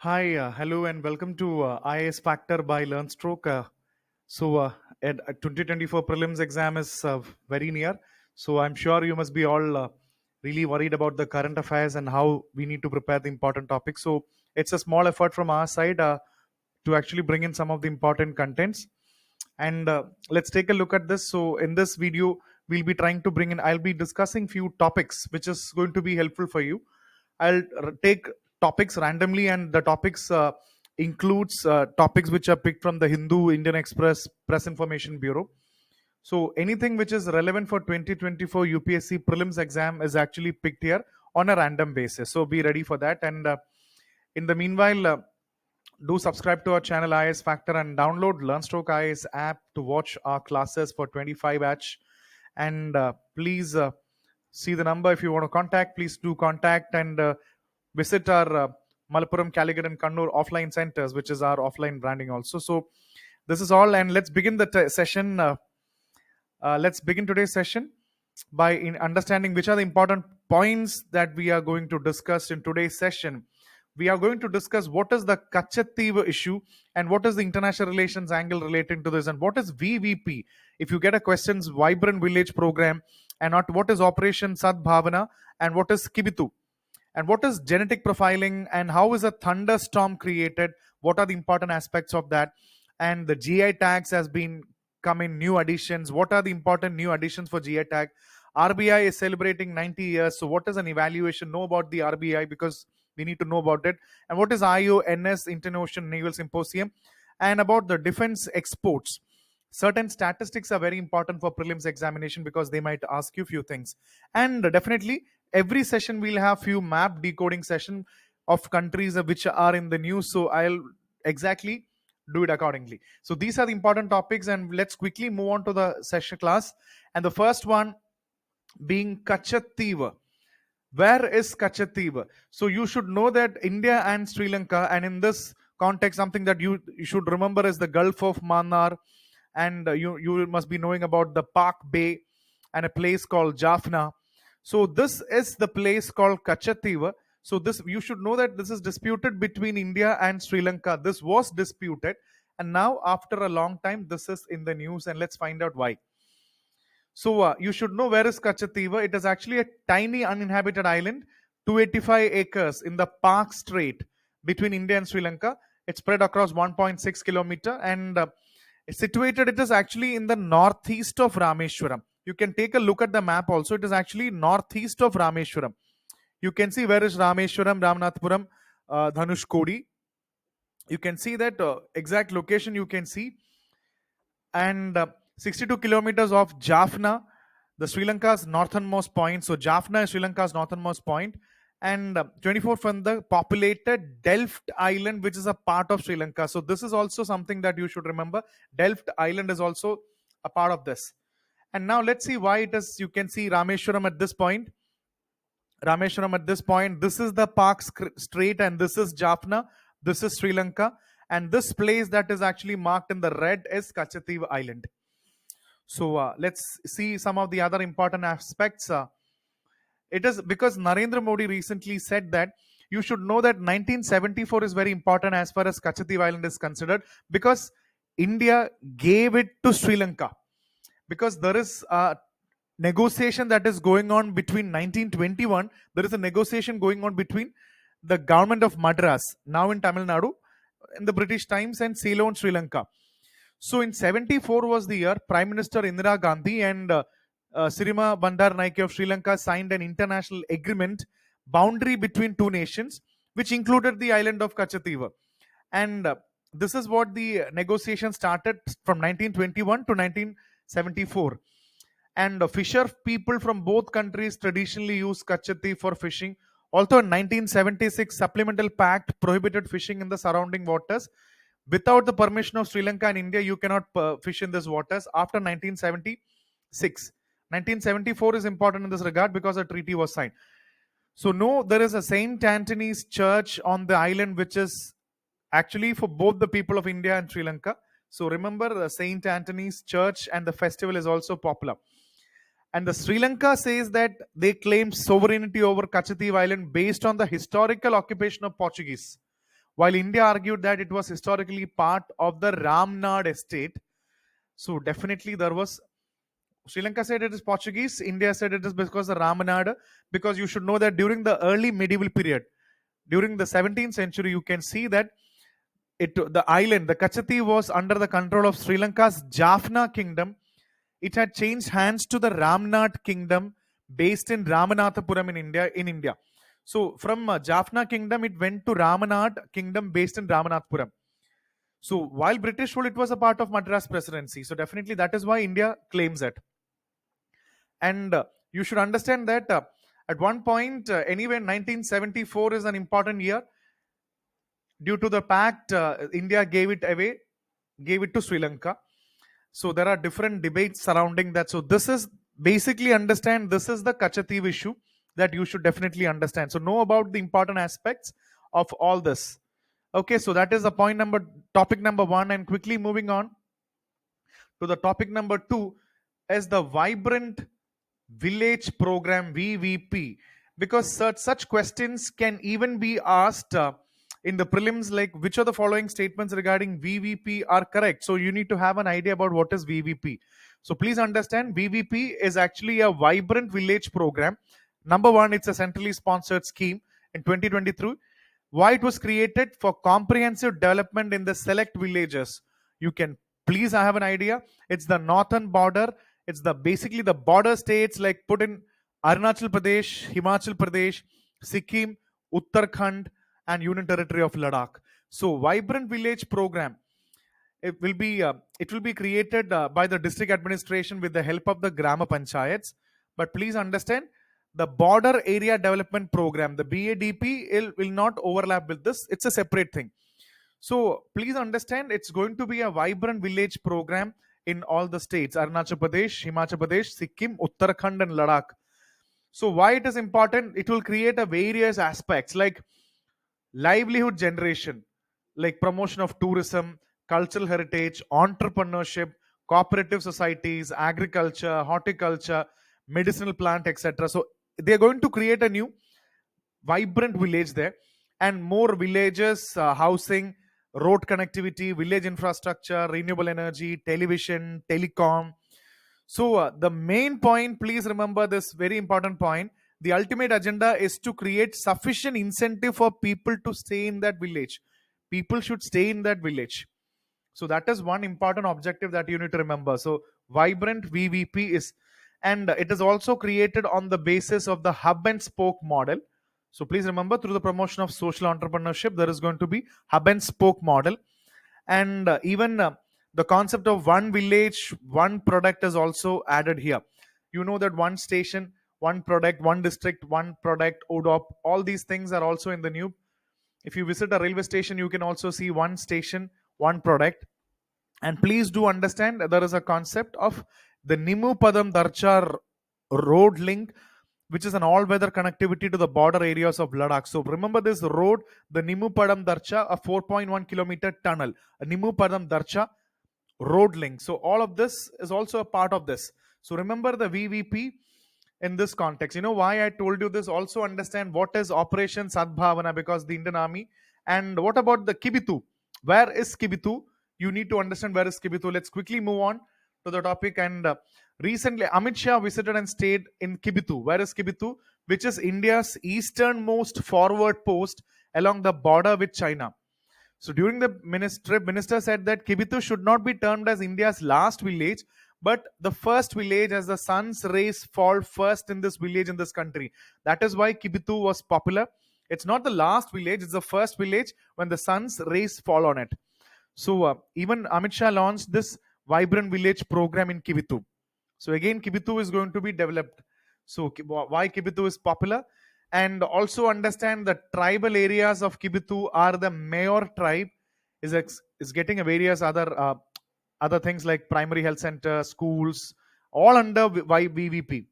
Hi, hello, and welcome to IAS Factor by LearnStroke. At 2024 prelims exam is very near, so I'm sure you must be all really worried about the current affairs and how we need to prepare the important topics. So, it's a small effort from our side to actually bring in some of the important contents. And let's take a look at this. So, in this video, we'll be trying to bring in, I'll be discussing few topics which is going to be helpful for you. I'll take topics randomly, and the topics includes topics which are picked from the Hindu, Indian Express, Press Information Bureau. So anything which is relevant for 2024 UPSC prelims exam is actually picked here on a random basis. So be ready for that. And in the meanwhile, do subscribe to our channel IAS Factor and download LearnStroke IAS app to watch our classes for 25 batch. And please see the number if you want to contact. Please do contact and visit our Malappuram, Calicut, and Kannur offline centers, which is our offline branding also. So this is all, and let's begin the session. Let's begin today's session by understanding which are the important points that we are going to discuss in today's session. We are going to discuss what is the Kachativa issue and what is the international relations angle relating to this, and what is VVP. If you get a questions, Vibrant Village Program, and not what is Operation Sadbhavana, and what is Kibitu, and what is genetic profiling, and how is a thunderstorm created, what are the important aspects of that, and the GI tags has been come in new additions, what are the important new additions for GI tag. RBI is celebrating 90 years, so what is an evaluation, know about the RBI because we need to know about it, and what is IONS, Indian Ocean Naval Symposium, and about the defense exports. Certain statistics are very important for prelims examination because they might ask you few things. And definitely every session we'll have few map decoding session of countries which are in the news, so I'll exactly do it accordingly. So these are the important topics, and let's quickly move on to the session class. And the first one being Kachativa. Where is Kachativa? So you should know that India and Sri Lanka, and in this context, something that you should remember is the Gulf of Mannar, and you must be knowing about the Park Bay and a place called Jaffna. So this is the place called Kachativa. So this, you should know that this is disputed between India and Sri Lanka. This was disputed, and now after a long time, this is in the news, and let's find out why. So you should know where is Kachativa. It is actually a tiny uninhabited island, 285 acres in the Park Strait between India and Sri Lanka. It's spread across 1.6 kilometer, and it's situated. It is actually in the northeast of Rameshwaram. You can take a look at the map also. It is actually northeast of Rameshwaram. You can see where is Rameshwaram, Ramanathapuram, Dhanushkodi. You can see that exact location you can see. And 62 kilometers of Jaffna, the Sri Lanka's northernmost point. So Jaffna is Sri Lanka's northernmost point, and 24 from the populated Delft Island, which is a part of Sri Lanka. So this is also something that you should remember. Delft Island is also a part of this. And now let's see why it is. You can see Rameshwaram at this point. Rameshwaram at this point. This is the Park Strait, and this is Jaffna. This is Sri Lanka. And this place that is actually marked in the red is Kachativa Island. So let's see some of the other important aspects. It is because Narendra Modi recently said that you should know that 1974 is very important as far as Kachativa Island is considered, because India gave it to Sri Lanka, because there is a negotiation that is going on between 1921. There is a negotiation going on between the government of Madras, now in Tamil Nadu, in the British times, and Ceylon, Sri Lanka. So in 74 was the year Prime Minister Indira Gandhi and Sirima Bandaranaike of Sri Lanka signed an international agreement boundary between two nations, which included the island of Kachativa. And this is what the negotiation started from 1921 to 1974. And fisher people from both countries traditionally use Kachathi for fishing. Although in 1976, Supplemental Pact prohibited fishing in the surrounding waters. Without the permission of Sri Lanka and India, you cannot fish in these waters after 1976. 1974 is important in this regard because a treaty was signed. So no, there is a Saint Anthony's church on the island, which is actually for both the people of India and Sri Lanka. So remember, Saint Anthony's church and the festival is also popular. And the Sri Lanka says that they claim sovereignty over Kachathi Island based on the historical occupation of Portuguese. while India argued that it was historically part of the Ramnad estate. So definitely there was, Sri Lanka said it is Portuguese, India said it is because the Ramanad, because you should know that during the early medieval period, during the 17th century, you can see that the island, the Kachati, was under the control of Sri Lanka's Jaffna kingdom. It had changed hands to the Ramnad kingdom based in Ramanathapuram in India. So from Jaffna kingdom, it went to Ramanad kingdom based in Ramanathapuram. So while British rule, it was a part of Madras presidency. So definitely that is why India claims it. And you should understand that at one point, anyway, 1974 is an important year. Due to the pact, India gave it away, gave it to Sri Lanka. So there are different debates surrounding that. So this is basically understand, this is the Kachativ issue that you should definitely understand. So know about the important aspects of all this. Okay, so that is the topic number 1, and quickly moving on to the topic number 2 is the Vibrant Village Program, VVP, because such questions can even be asked in the prelims, like which of the following statements regarding VVP are correct. So you need to have an idea about what is VVP. So please understand, VVP is actually a Vibrant Village Program. Number 1, it's a centrally sponsored scheme in 2023. Why it was created? For comprehensive development in the select villages. You can please have an idea. It's the northern border. It's the basically the border states, like put in Arunachal Pradesh, Himachal Pradesh, Sikkim, Uttarakhand, and Union Territory of Ladakh. So Vibrant Village Program, it will be created by the district administration with the help of the Grama Panchayats. But please understand, the Border Area Development Program, the BADP, will not overlap with this. It's a separate thing. So please understand, it's going to be a Vibrant Village Program in all the states: Arunachal Pradesh, Himachal Pradesh, Sikkim, Uttarakhand, and Ladakh. So why it is important? It will create a various aspects like livelihood generation, like promotion of tourism, cultural heritage, entrepreneurship, cooperative societies, agriculture, horticulture, medicinal plant, etc. So they're going to create a new vibrant village there, and more villages, housing, road connectivity, village infrastructure, renewable energy, television, telecom. So the main point, please remember this very important point. The ultimate agenda is to create sufficient incentive for people to stay in that village. People should stay in that village. So that is one important objective that you need to remember. So vibrant VVP is, and it is also created on the basis of the hub and spoke model. So please remember, through the promotion of social entrepreneurship, there is going to be hub and spoke model. And even the concept of one village, one product is also added here. You know that one station, one product, one district, one product, ODOP, all these things are also in the new. If you visit a railway station, you can also see one station, one product. And please do understand that there is a concept of the Nimu Padam Darcha road link, which is an all-weather connectivity to the border areas of Ladakh. So remember this road, the Nimu Padam Darcha, a 4.1 kilometer tunnel, a Nimu Padam Darcha road link. So all of this is also a part of this. So remember the VVP in this context. You know why I told you this? Also understand what is Operation Sadbhavana, because the Indian Army. And what about the Kibitu? Where is Kibitu? You need to understand where is Kibitu. Let's quickly move on to the topic. And recently, Amit Shah visited and stayed in Kibitu. Where is Kibitu? Which is India's easternmost forward post along the border with China. So during the minister said that Kibitu should not be termed as India's last village, but the first village, as the sun's rays fall first in this village in this country. That is why Kibitu was popular. It's not the last village, it's the first village when the sun's rays fall on it. So even Amit Shah launched this Vibrant Village program in Kibitu. So again, Kibitu is going to be developed. So why Kibitu is popular? And also understand the tribal areas of Kibitu are the Mayor tribe is getting a various other things like primary health center, schools, all under VVP.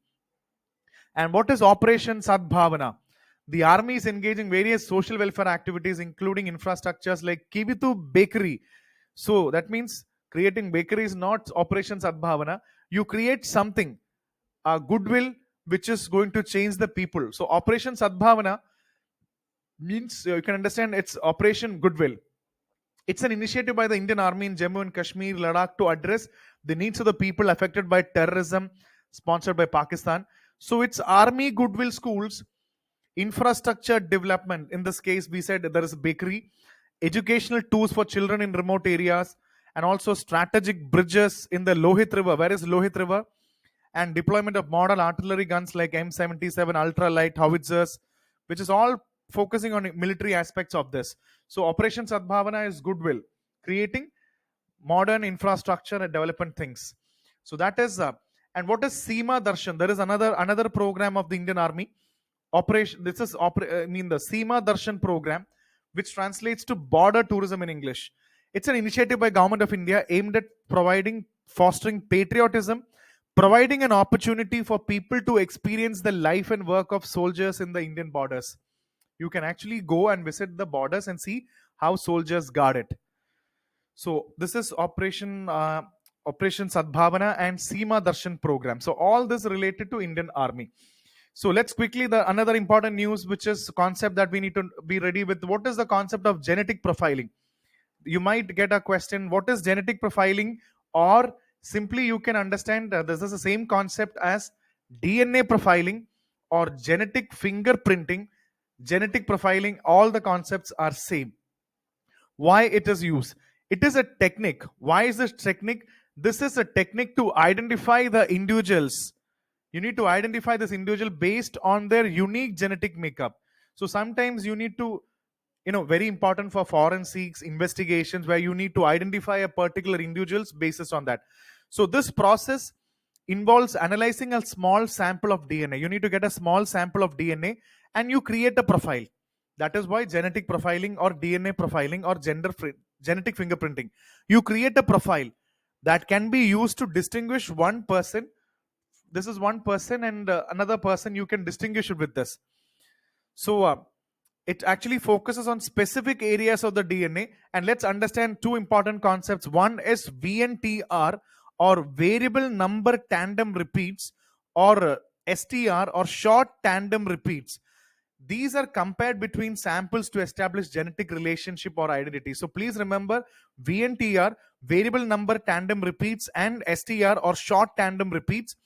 And what is Operation Sadbhavana? The army is engaging various social welfare activities, including infrastructures like Kibitu Bakery. So that means creating bakery is not Operation Sadbhavana. You create something, a goodwill, which is going to change the people. So Operation Sadbhavana means you can understand it's Operation Goodwill. It's an initiative by the Indian Army in Jammu and Kashmir, Ladakh to address the needs of the people affected by terrorism, sponsored by Pakistan. So it's Army Goodwill Schools, infrastructure development. In this case, we said there is a bakery, educational tools for children in remote areas, and also strategic bridges in the Lohit River. Where is Lohit River? And deployment of model artillery guns like M77 ultralight howitzers, which is all focusing on military aspects of this. So Operation Sadbhavana is goodwill, creating modern infrastructure and development things. So that is and what is Seema Darshan? There is another program of the Indian Army. Operation. This is the Seema Darshan program, which translates to border tourism in English. It's an initiative by Government of India aimed at fostering patriotism, providing an opportunity for people to experience the life and work of soldiers in the Indian borders. You can actually go and visit the borders and see how soldiers guard it. So this is Operation Sadbhavana and Seema Darshan program. So all this related to Indian Army. So let's quickly the another important news, which is concept that we need to be ready with. What is the concept of genetic profiling? You might get a question: what is genetic profiling? Or simply you can understand this is the same concept as DNA profiling or genetic fingerprinting. Genetic profiling, all the concepts are same. Why it is used? It is a technique. Why is this technique? This is a technique to identify the individuals. You need to identify this individual based on their unique genetic makeup. So sometimes you need to, very important for forensics investigations, where you need to identify a particular individuals basis on that. So this process involves analyzing a small sample of DNA. You need to get a small sample of DNA and you create a profile. That is why genetic profiling or DNA profiling or genetic fingerprinting. You create a profile that can be used to distinguish one person. This is one person, and another person you can distinguish it with this. So it actually focuses on specific areas of the DNA. And let's understand two important concepts. One is VNTR, or variable number tandem repeats, or STR, or short tandem repeats. These are compared between samples to establish genetic relationship or identity. So please remember, VNTR, variable number tandem repeats, and STR, or short tandem repeats.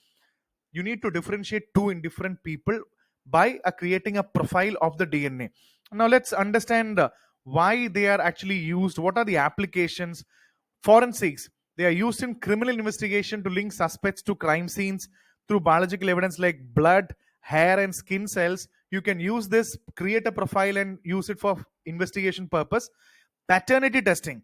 You need to differentiate two in different people by creating a profile of the DNA. Now let's understand why they are actually used. What are the applications? Forensics. They are used in criminal investigation to link suspects to crime scenes through biological evidence like blood, hair, and skin cells. You can use this, create a profile, and use it for investigation purpose. Paternity testing.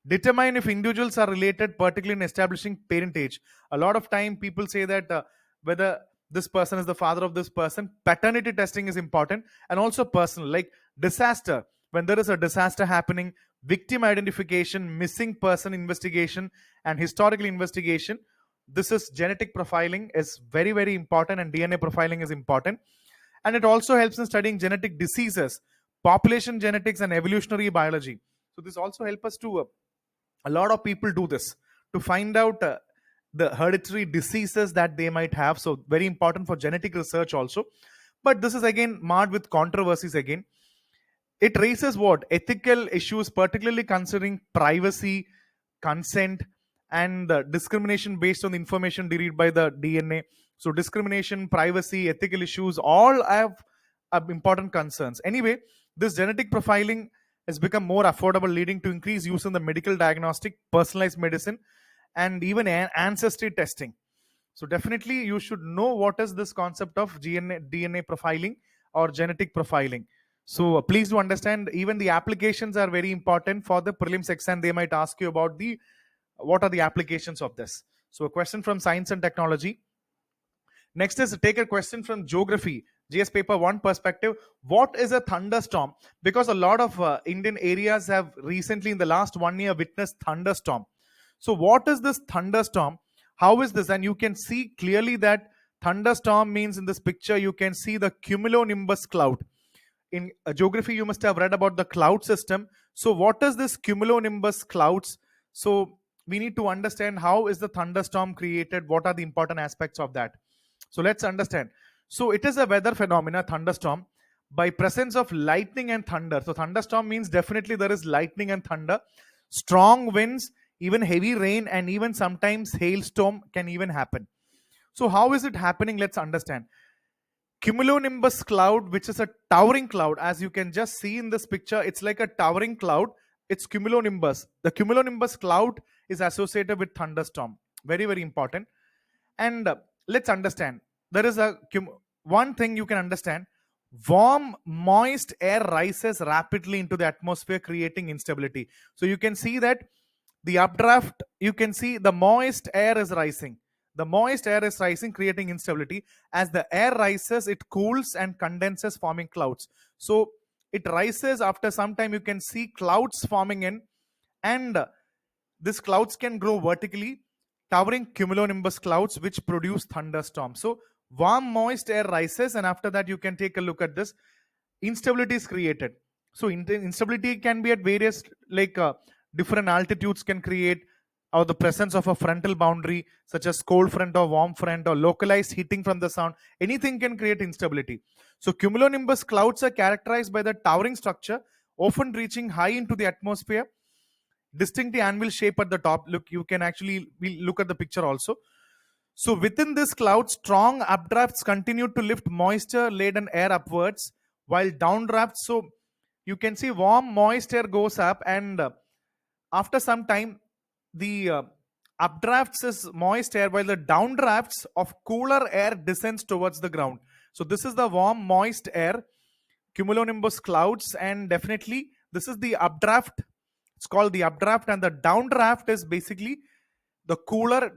Determine if individuals are related, particularly in establishing parentage. A lot of time people say that whether this person is the father of this person. Paternity testing is important. And also personal, like disaster. When there is a disaster happening, victim identification, missing person investigation, and historical investigation. This is genetic profiling is very, very important, and DNA profiling is important. And it also helps in studying genetic diseases, population genetics, and evolutionary biology. So this also helps us to a lot of people do this to find out the hereditary diseases that they might have. So very important for genetic research also. But this is again marred with controversies again. It raises what? Ethical issues, particularly considering privacy, consent, and the discrimination based on the information derived by the DNA. So discrimination, privacy, ethical issues, all have important concerns. Anyway, this genetic profiling has become more affordable, leading to increased use in the medical diagnostic, personalized medicine, and even ancestry testing. So definitely you should know what is this concept of DNA profiling or genetic profiling. So please do understand, even the applications are very important for the prelims exam. They might ask you about what are the applications of this. So a question from science and technology. Next is take a question from geography, GS paper 1 perspective. What is a thunderstorm? Because a lot of Indian areas have recently in the last 1 year witnessed thunderstorm. So what is this thunderstorm? How is this? And you can see clearly that thunderstorm means in this picture, you can see the cumulonimbus cloud. In geography, you must have read about the cloud system. So what is this cumulonimbus clouds? So we need to understand how is the thunderstorm created? What are the important aspects of that? So let's understand. So it is a weather phenomena, thunderstorm, by presence of lightning and thunder. So thunderstorm means definitely there is lightning and thunder, strong winds, even heavy rain, and even sometimes hailstorm can even happen. So how is it happening? Let's understand. Cumulonimbus cloud, which is a towering cloud, as you can just see in this picture, it's like a towering cloud. It's cumulonimbus. The cumulonimbus cloud is associated with thunderstorm. Very, very important. And let's understand. There is one thing you can understand. Warm, moist air rises rapidly into the atmosphere, creating instability. So you can see that the updraft, you can see the moist air is rising. The moist air is rising, creating instability. As the air rises, it cools and condenses, forming clouds. So it rises. After some time, you can see clouds forming in, and these clouds can grow vertically, towering cumulonimbus clouds, which produce thunderstorms. So warm, moist air rises, and after that, you can take a look at this. Instability is created. So instability can be at various, like different altitudes can create, or the presence of a frontal boundary such as cold front or warm front, or localized heating from the sun. Anything can create instability. So cumulonimbus clouds are characterized by the towering structure, often reaching high into the atmosphere, distinctly anvil shape at the top. Look, you can actually look at the picture also. So within this cloud, strong updrafts continue to lift moisture laden air upwards, while downdrafts, so you can see warm moist air goes up, and after some time the updrafts is moist air, while the downdrafts of cooler air descends towards the ground. So this is the warm moist air, cumulonimbus clouds, and definitely this is the updraft. It's called the updraft, and the downdraft is basically the cooler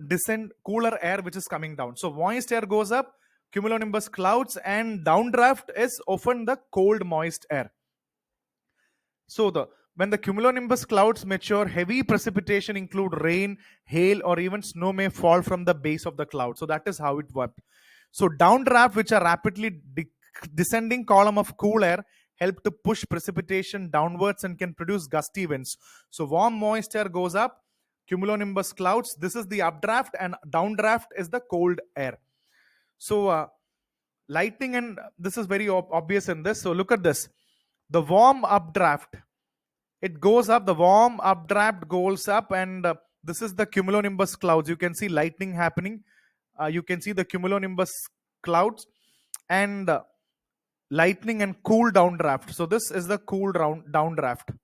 air which is coming down. So moist air goes up, cumulonimbus clouds, and downdraft is often the cold moist air. So when the cumulonimbus clouds mature, heavy precipitation include rain, hail, or even snow may fall from the base of the cloud. So that is how it works. So downdraft, which are rapidly descending column of cool air, help to push precipitation downwards and can produce gusty winds. So warm moist air goes up, cumulonimbus clouds, this is the updraft, and downdraft is the cold air. So lightning, and this is very obvious in this. So look at this. The warm updraft, it goes up, the warm updraft goes up, and this is the cumulonimbus clouds. You can see lightning happening. You can see the cumulonimbus clouds, and lightning and cool downdraft. So this is the cool downdraft.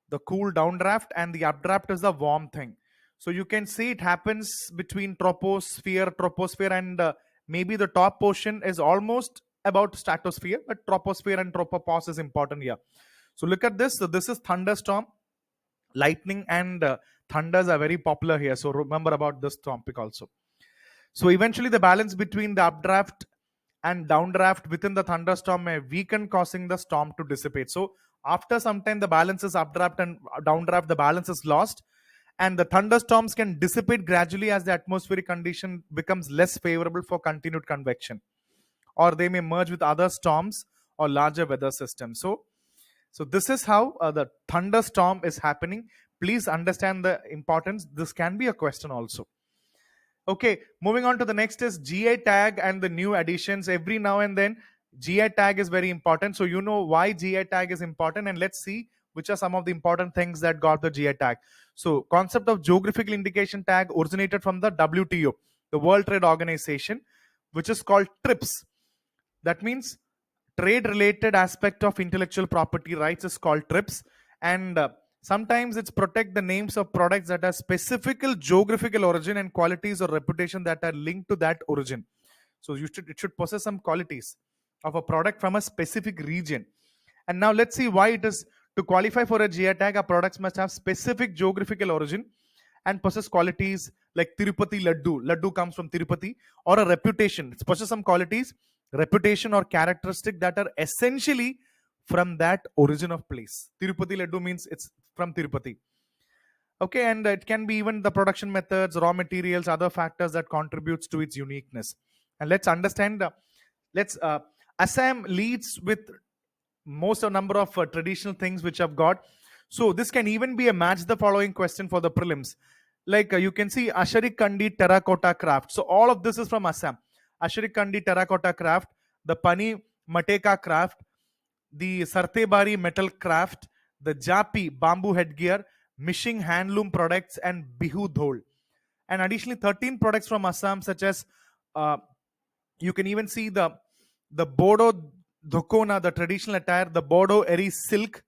The cool downdraft, and the updraft is the warm thing. So you can see it happens between troposphere, and maybe the top portion is almost about stratosphere, but troposphere and tropopause is important here. So look at this. So this is thunderstorm. Lightning and thunders are very popular here. So remember about this topic also. So eventually the balance between the updraft and downdraft within the thunderstorm may weaken, causing the storm to dissipate. So after some time, the balance is updraft and downdraft, the balance is lost, and the thunderstorms can dissipate gradually as the atmospheric condition becomes less favorable for continued convection, or they may merge with other storms or larger weather systems. So this is how the thunderstorm is happening. Please understand the importance. This can be a question also. Okay, moving on to the next is GI tag and the new additions. Every now and then, GI tag is very important. So you know why GI tag is important, and let's see which are some of the important things that got the GI tag. So concept of geographical indication tag originated from the WTO, the World Trade Organization, which is called TRIPS. That means trade related aspect of intellectual property rights is called TRIPS, and sometimes it's protect the names of products that are specific geographical origin and qualities or reputation that are linked to that origin. So it should possess some qualities of a product from a specific region. And now let's see why it is. To qualify for a GI tag, our products must have specific geographical origin and possess qualities like Tirupati Laddu. Laddu comes from Tirupati, or a reputation. It possesses some qualities, reputation, or characteristic that are essentially from that origin of place. Tirupati Laddu means it's from Tirupati. Okay, and it can be even the production methods, raw materials, other factors that contributes to its uniqueness. And let's understand. Assam leads with most a number of traditional things which I've got. So this can even be a match the following question for the prelims. Like you can see Asharik Kandi terracotta craft. So all of this is from Assam. Asharik Kandi terracotta craft. The Pani Mateka craft, the Sartebari metal craft, the Japi bamboo headgear, Mishing handloom products, and Bihu dhol. And additionally, 13 products from Assam, such as uh, you can even see the Bodo Dhokona, the traditional attire, the Bodo Eri silk,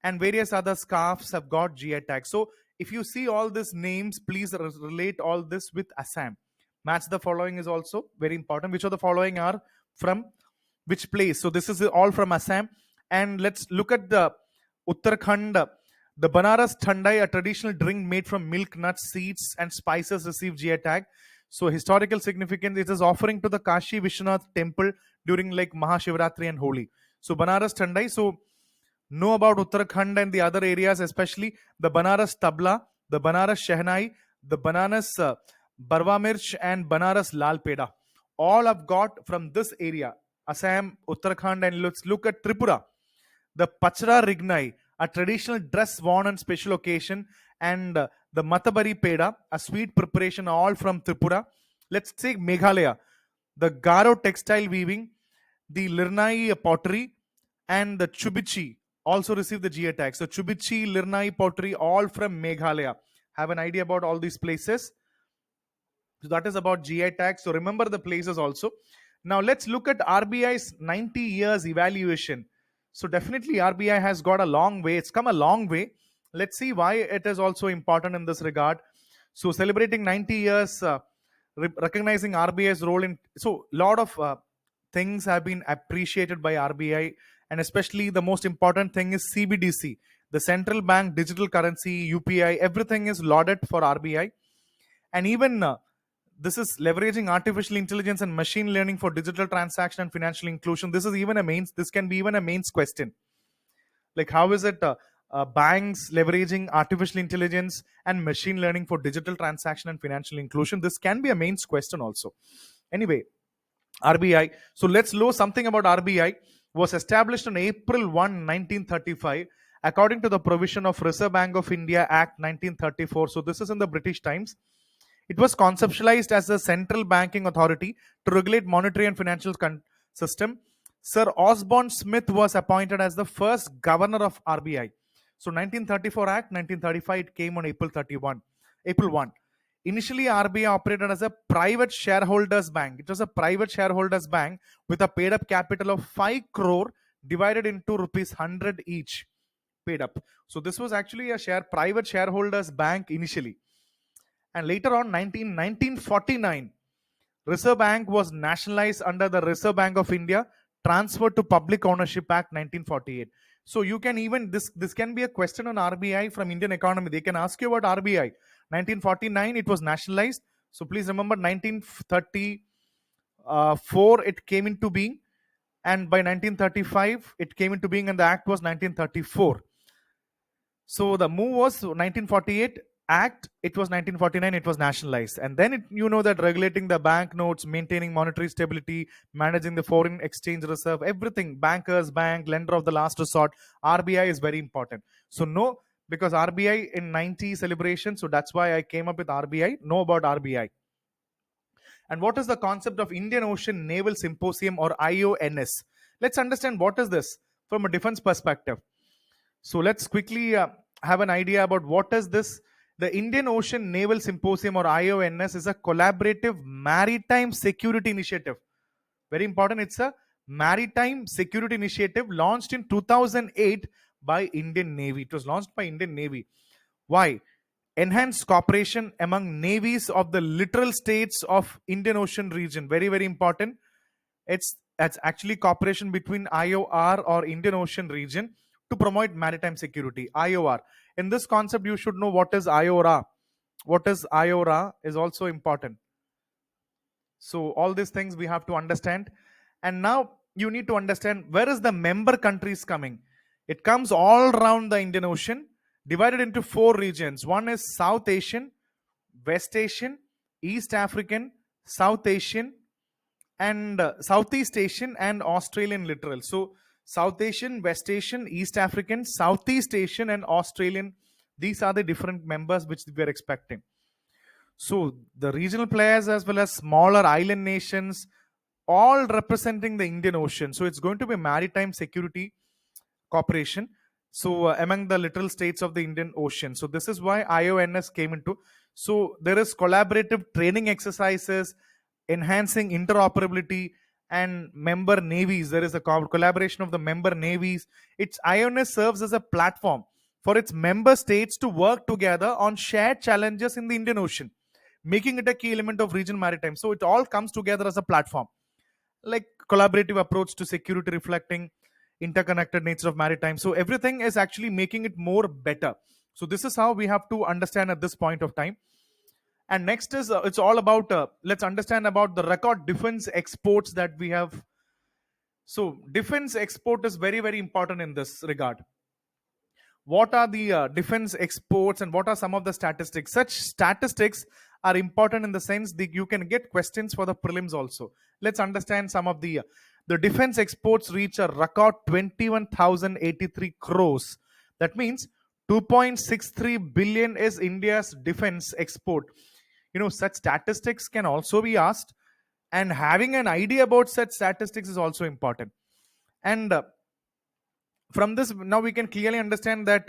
and various other scarves have got GI tags. So if you see all these names, please relate all this with Assam. Match the following is also very important. Which of the following are from which place? So this is all from Assam. And let's look at the Uttarakhand. The Banaras Thandai, a traditional drink made from milk, nuts, seeds, and spices, received GI tag. So historical significance, it is offering to the Kashi Vishwanath temple during like Mahashivratri and Holi. So Banaras Thandai. So know about Uttarakhand and the other areas, especially the Banaras Tabla, the Banaras Shehnai, the Banaras Barwa Mirch, and Banaras Lal Peda. All I've got from this area, Assam, Uttarakhand, and let's look at Tripura. The Pachra Rignai, a traditional dress worn on special occasion, and the Matabari Peda, a sweet preparation, all from Tripura. Let's take Meghalaya, the Garo textile weaving, the Lirnai pottery, and the Chubichi also received the GI tag. So Chubichi, Lirnai pottery, all from Meghalaya. Have an idea about all these places? So that is about GI tag. So remember the places also. Now let's look at RBI's 90 years evaluation. So definitely RBI has got a long way. It's come a long way. Let's see why it is also important in this regard. So celebrating 90 years, recognizing RBI's role in, so lot of things have been appreciated by RBI, and especially the most important thing is CBDC, the central bank digital currency, UPI, everything is lauded for RBI. And even this is leveraging artificial intelligence and machine learning for digital transaction and financial inclusion. This is even a mains, this can be even a mains question. Like how is it banks leveraging artificial intelligence and machine learning for digital transaction and financial inclusion? This can be a mains question also. Anyway, RBI. So let's know something about RBI. Was established on April 1, 1935, according to the provision of Reserve Bank of India Act 1934. So this is in the British times. It was conceptualized as a central banking authority to regulate monetary and financial system. Sir Osborne Smith was appointed as the first governor of RBI. So 1934 Act, 1935, it came on April 1. Initially, RBI operated as a private shareholders bank. It was a private shareholders bank with a paid up capital of 5 crore divided into rupees 100 each paid up. So this was actually a private shareholders bank initially. And later on, 1949, Reserve Bank was nationalized under the Reserve Bank of India, transferred to Public Ownership Act 1948. So you can even, this can be a question on RBI from Indian economy. They can ask you about RBI. 1949, it was nationalized. So please remember 1934, it came into being. And by 1935, it came into being and the act was 1934. So the move was 1948 Act, it was 1949, it was nationalized. And then you know that regulating the banknotes, maintaining monetary stability, managing the foreign exchange reserve, everything, bankers, bank, lender of the last resort, RBI is very important. So no, because RBI in 90 celebration, so that's why I came up with RBI, know about RBI. And what is the concept of Indian Ocean Naval Symposium or IONS? Let's understand what is this from a defense perspective. So let's quickly have an idea about what is this. The Indian Ocean Naval Symposium or IONS is a collaborative maritime security initiative. Very important. It's a maritime security initiative launched in 2008 by Indian Navy. It was launched by Indian Navy. Why? Enhanced cooperation among navies of the littoral states of Indian Ocean region. Very, very important. It's actually cooperation between IOR or Indian Ocean region to promote maritime security. IOR. In this concept, you should know what is IORA. What is IORA is also important. So all these things we have to understand. And now you need to understand where is the member countries coming. It comes all around the Indian Ocean, divided into 4 regions. One is South Asian, West Asian, East African, South Asian, and Southeast Asian and Australian littoral. So South Asian, West Asian, East African, Southeast Asian, and Australian. These are the different members which we are expecting. So the regional players as well as smaller island nations, all representing the Indian Ocean. So it's going to be Maritime Security Corporation. So among the little states of the Indian Ocean. So this is why IONS came into. So there is collaborative training exercises, enhancing interoperability, and member navies. There is a collaboration of the member navies. Its IONS serves as a platform for its member states to work together on shared challenges in the Indian Ocean, making it a key element of regional maritime. So it all comes together as a platform, like collaborative approach to security reflecting interconnected nature of maritime. So everything is actually making it more better. So this is how we have to understand at this point of time. And next is it's all about let's understand about the record defense exports that we have. So defense export is very, very important in this regard. What are the defense exports and what are some of the statistics? Such statistics are important in the sense that you can get questions for the prelims also. Let's understand some of the defense exports reach a record 21,083 crores. That means 2.63 billion is India's defense export. Such statistics can also be asked, and having an idea about such statistics is also important. And from this, now we can clearly understand that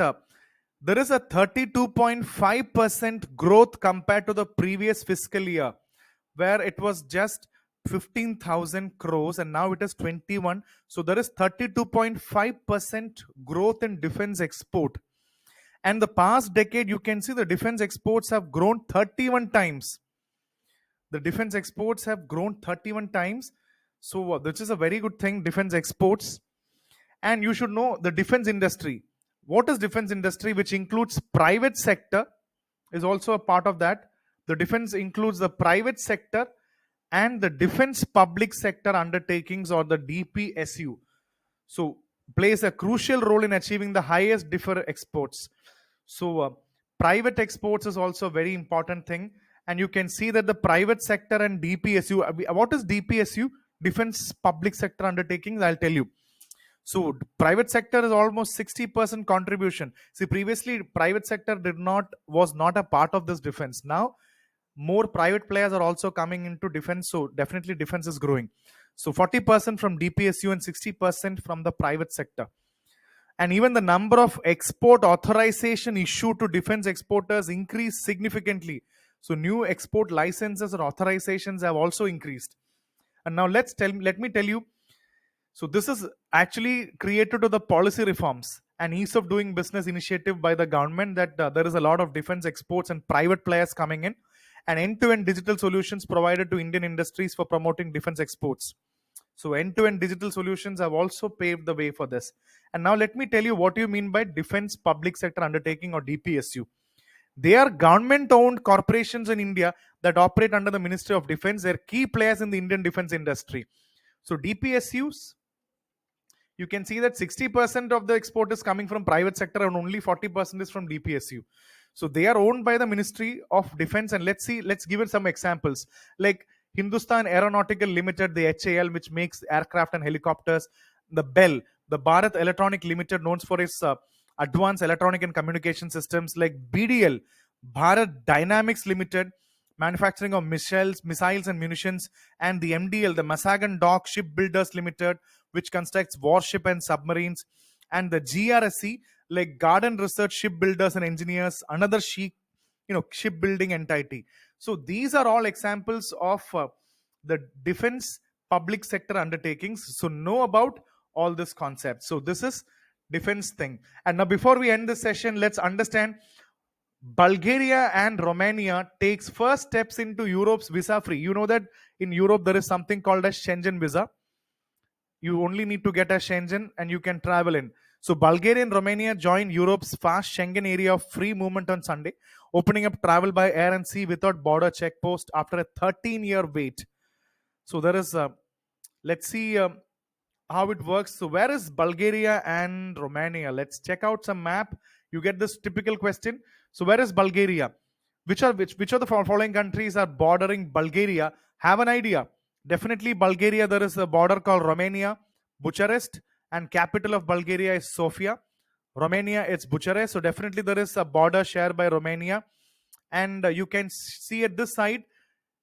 there is a 32.5% growth compared to the previous fiscal year, where it was just 15,000 crores and now it is 21. So there is 32.5% growth in defense export. And the past decade, you can see the defense exports have grown 31 times. The defense exports have grown 31 times. So this is a very good thing, defense exports. And you should know the defense industry. What is defense industry? Which includes private sector, is also a part of that. The defense includes the private sector and the defense public sector undertakings, or the DPSU. So plays a crucial role in achieving the highest defense exports. So private exports is also a very important thing. And you can see that the private sector and DPSU, what is DPSU? Defense public sector undertakings, I'll tell you. So private sector is almost 60% contribution. See, previously private sector was not a part of this defense. Now more private players are also coming into defense. So definitely defense is growing. So 40% from DPSU and 60% from the private sector. And even the number of export authorization issued to defense exporters increased significantly. So new export licenses or authorizations have also increased. And now let me tell you. So this is actually created to the policy reforms and ease of doing business initiative by the government, that there is a lot of defense exports and private players coming in, and end-to-end digital solutions provided to Indian industries for promoting defense exports. So end-to-end digital solutions have also paved the way for this. And now let me tell you what you mean by defense public sector undertaking, or DPSU. They are government-owned corporations in India that operate under the Ministry of Defense. They're key players in the Indian defense industry. So DPSUs, you can see that 60% of the export is coming from private sector and only 40% is from DPSU. So they are owned by the Ministry of Defense. And let's give it some examples. Like Hindustan Aeronautical Limited, the HAL, which makes aircraft and helicopters. The BEL, the Bharat Electronic Limited, known for its advanced electronic and communication systems. Like BDL, Bharat Dynamics Limited, manufacturing of missiles and munitions. And the MDL, the Mazagon Dock Shipbuilders Limited, which constructs warship and submarines. And the GRSC, like Garden Research Shipbuilders and Engineers, another shipbuilding entity. So these are all examples of the defense public sector undertakings. So know about all this concept. So this is defense thing. And now before we end this session, let's understand Bulgaria and Romania takes first steps into Europe's visa free. You know that in Europe there is something called a Schengen visa. You only need to get a Schengen and you can travel in. So Bulgaria and Romania joined Europe's fast Schengen area of free movement on Sunday, opening up travel by air and sea without border check post after a 13-year wait. So there is let's see how it works. So where is Bulgaria and Romania? Let's check out some map. You get this typical question. So where is Bulgaria? Which of the following countries are bordering Bulgaria? Have an idea. Definitely Bulgaria, there is a border called Romania, Bucharest, and capital of Bulgaria is Sofia. Romania, it's Bucharest. So definitely there is a border shared by Romania. And you can see at this side,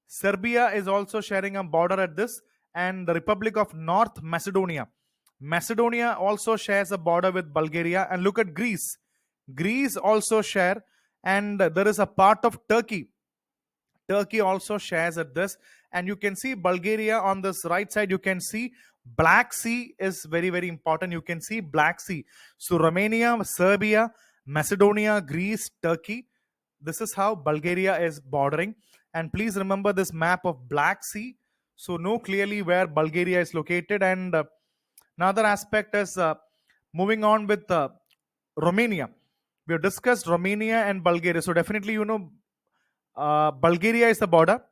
Serbia is also sharing a border at this. and the Republic of North Macedonia. Macedonia also shares a border with Bulgaria. And look at Greece. Greece also share, and there is a part of Turkey. Turkey also shares at this, and you can see Bulgaria on this right side. You can see Black Sea is very, very important. You can see Black Sea. So Romania, Serbia, Macedonia, Greece, Turkey. This is how Bulgaria is bordering. And please remember this map of Black Sea. So know clearly where Bulgaria is located. And another aspect is moving on with Romania. We have discussed Romania and Bulgaria. So definitely, Bulgaria is the border.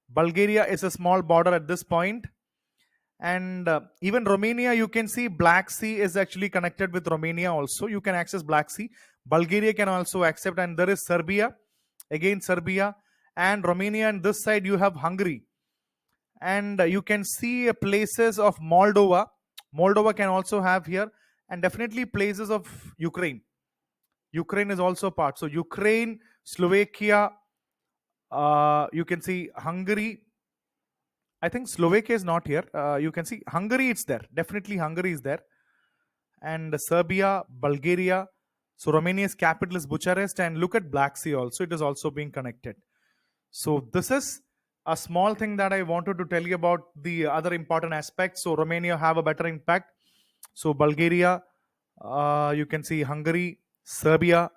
Bulgaria is a small border at this point. And even Romania, you can see Black Sea is actually connected with Romania also. You can access Black Sea. Bulgaria can also accept. And there is Serbia. Again, Serbia and Romania. And this side, you have Hungary. And you can see places of Moldova. Moldova can also have here. And definitely places of Ukraine. Ukraine is also part. So Ukraine, Slovakia, you can see Hungary. I think Slovakia is not here. You can see Hungary, it's there. Definitely Hungary is there. And Serbia, Bulgaria. So Romania's capital is Bucharest. And look at Black Sea also. It is also being connected. So this is a small thing that I wanted to tell you about the other important aspects. So Romania have a better impact. So Bulgaria, you can see Hungary, Serbia,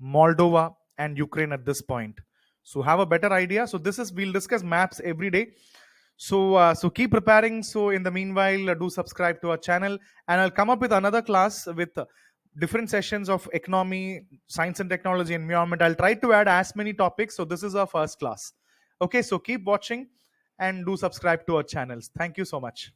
Moldova, and Ukraine at this point. So have a better idea. So this is, we'll discuss maps every day. So keep preparing. So in the meanwhile, do subscribe to our channel, and I'll come up with another class with different sessions of economy, science and technology, environment. I'll try to add as many topics. So this is our first class. Okay, so keep watching and do subscribe to our channels. Thank you so much.